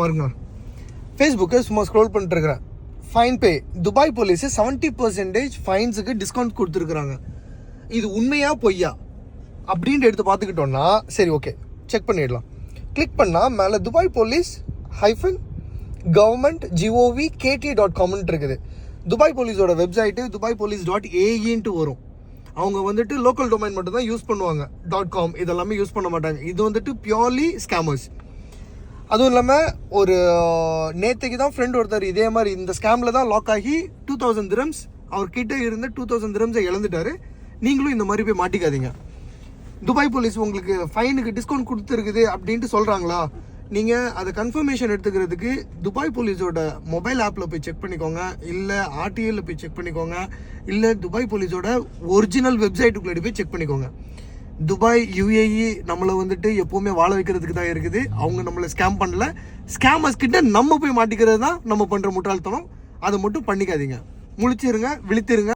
வருங்க. ஃபேஸ்புக்கை சும்மா ஸ்க்ரோல் பண்ணிட்டு இருக்கிறேன். ஃபைன் பே, துபாய் போலீஸு 70% ஃபைன்ஸுக்கு டிஸ்கவுண்ட் கொடுத்துருக்குறாங்க. இது உண்மையா பொய்யா அப்படின்ட்டு எடுத்து பார்த்துக்கிட்டோன்னா சரி ஓகே செக் பண்ணிடலாம். கிளிக் பண்ணால் மேலே துபாய் போலீஸ் -government.gov.kt.com இருக்குது. துபாய் போலீஸோட வெப்சைட்டு dubaippolice.ae வரும். அவங்க வந்துட்டு லோக்கல் டொமைன் மட்டும் தான் யூஸ் பண்ணுவாங்க. .com இதெல்லாமே யூஸ் பண்ண மாட்டாங்க. இது வந்துட்டு பியூர்லி ஸ்கேமர்ஸ். அதுவும் இல்லாமல் ஒரு நேற்றுக்கு தான் ஃப்ரெண்ட் ஒருத்தர் இதே மாதிரி இந்த ஸ்கேமில் தான் லாக் ஆகி 2000 dirhams அவர்கிட்ட இருந்த 2000 dirhams இழந்துட்டாரு. நீங்களும் இந்த மாதிரி போய் மாட்டிக்காதீங்க. துபாய் போலீஸ் உங்களுக்கு ஃபைனுக்கு டிஸ்கவுண்ட் கொடுத்துருக்குது அப்படின்ட்டு சொல்கிறாங்களா, நீங்கள் அதை கன்ஃபர்மேஷன் எடுத்துக்கிறதுக்கு துபாய் போலீஸோட மொபைல் ஆப்பில் போய் செக் பண்ணிக்கோங்க, இல்லை ஆர்டிஏல போய் செக் பண்ணிக்கோங்க, இல்லை துபாய் போலீஸோட ஒரிஜினல் வெப்சைட்டுக்குள்ளே போய் செக் பண்ணிக்கோங்க. துபாய் UAE நம்மளை வந்துட்டு எப்போவுமே வாழ வைக்கிறதுக்கு தான் இருக்குது. அவங்க நம்மளை ஸ்கேம் பண்ணல. ஸ்கேமர்ஸ் கிட்ட நம்ம போய் மாட்டிக்கிறது தான் நம்ம பண்ணுற முட்டாள்தனம். அதை மட்டும் பண்ணிக்காதீங்க. முழிச்சிருங்க, விழித்திருங்க.